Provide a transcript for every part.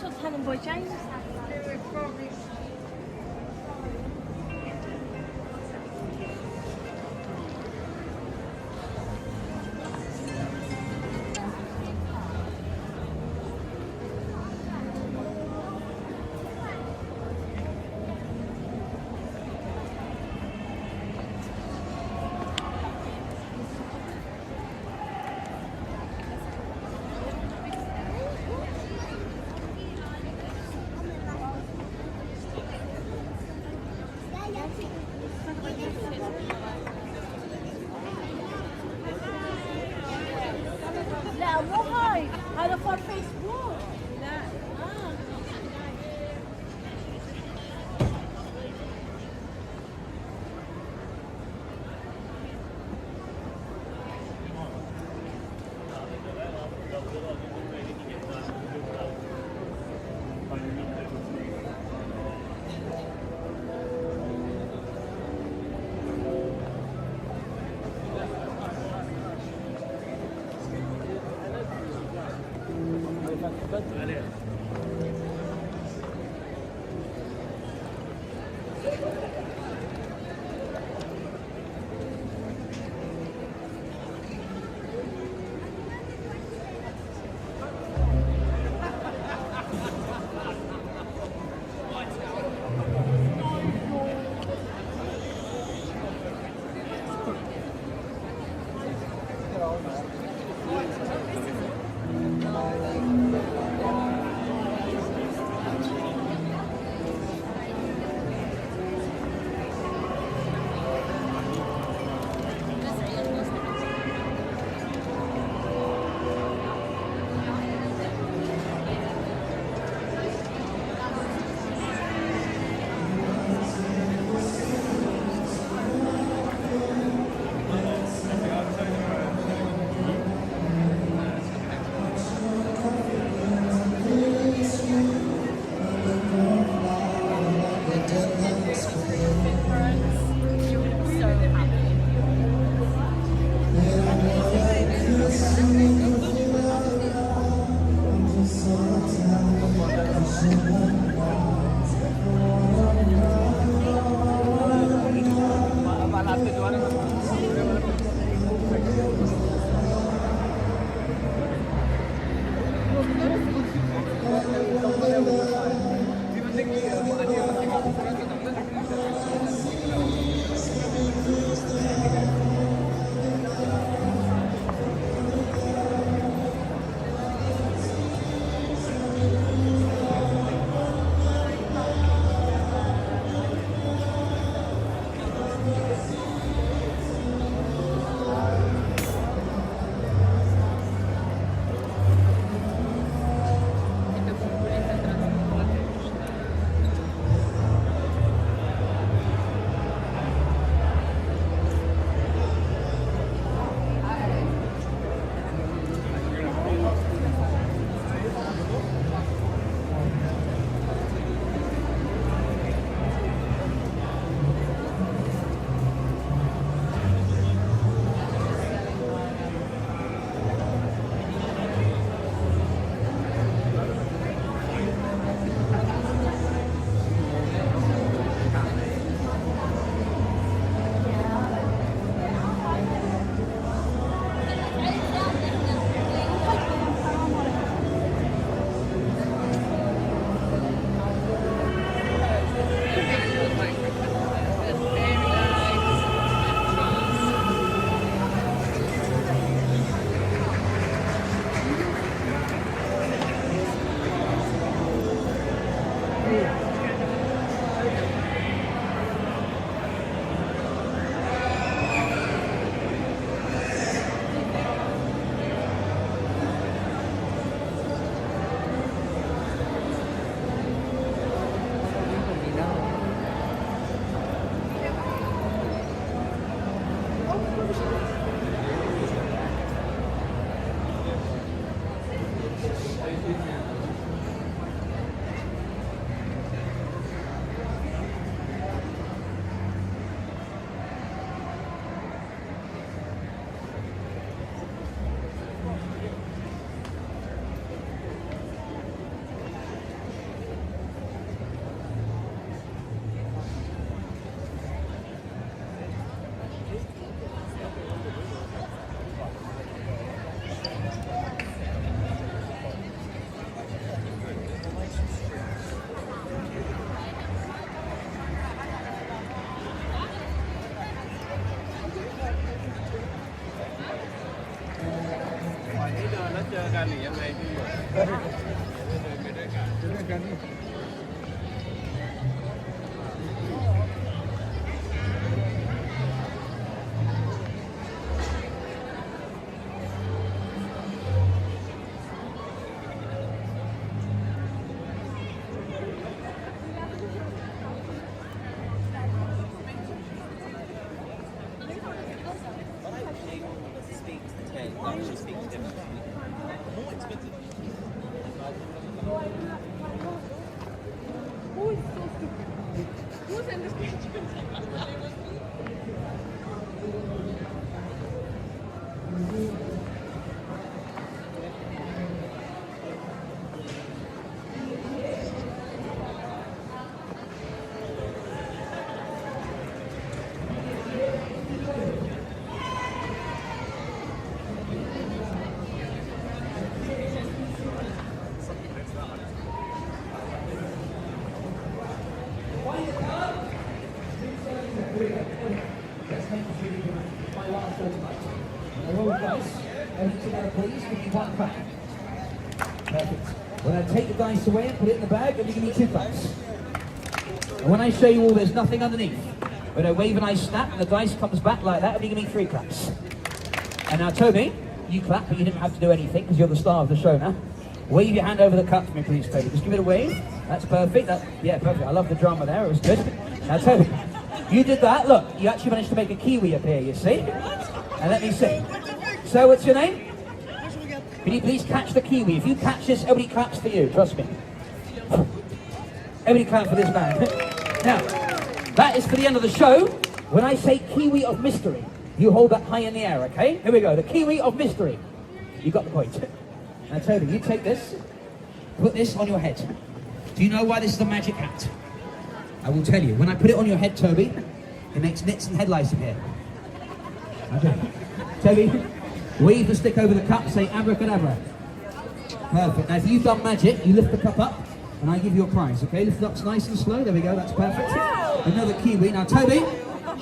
also telling boy James. لا مو هاي، هذا فور فيسبوك. لا กันหรือยังไงพี่เดินไปด้วยกัน Who is so stupid? Who's in this picture? Perfect. When I take the dice away and put it in the bag, then you give me 2 claps. And when I show you all there's nothing underneath, when I wave and I snap and the dice comes back like that, and you give me 3 claps. And now Toby, you clap, but you didn't have to do anything because you're the star of the show now. Wave your hand over the cup for me, please, Toby. Just give it a wave. That's perfect. Yeah, perfect. I love the drama there. It was good. Now, Toby, you did that. Look, you actually managed to make a kiwi appear, you see? And let me see. So, what's your name? Can you please catch the kiwi? If you catch this, everybody claps for you. Trust me. Everybody clap for this man. Now, that is for the end of the show. When I say kiwi of mystery, you hold that high in the air, okay? Here we go. The kiwi of mystery. You got the point. Now, Toby, you take this, put this on your head. Do you know why this is a magic hat? I will tell you. When I put it on your head, Toby, it makes nits and headlights appear. Okay. Toby, wave the stick over the cup, say abracadabra. Perfect. Now, if you've done magic, you lift the cup up, and I give you a prize, okay? Lift it up nice and slow. There we go. That's perfect. Another kiwi. Now, Toby,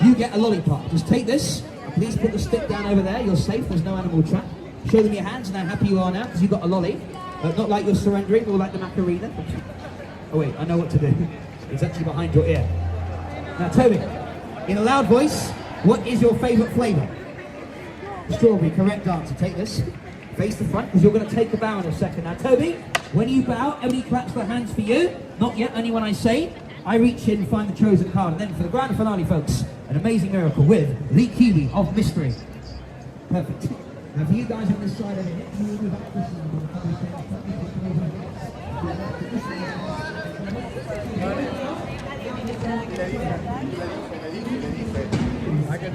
you get a lollipop. Just take this. Please put the stick down over there. You're safe. There's no animal trap. Show them your hands and how happy you are now because you've got a lolly. Not like you're surrendering or like the Macarena. Oh wait, I know what to do. It's actually behind your ear. Now Toby, in a loud voice, what is your favourite flavour? Strawberry, correct answer. Take this. Face the front because you're going to take a bow in a second. Now Toby, when you bow, everybody claps their hands for you. Not yet, only when I say. I reach in and find the chosen card. And then for the grand finale, folks, an amazing miracle with the Kiwi of Mystery. Perfect. Now for you guys on this side over here, can you move back this I can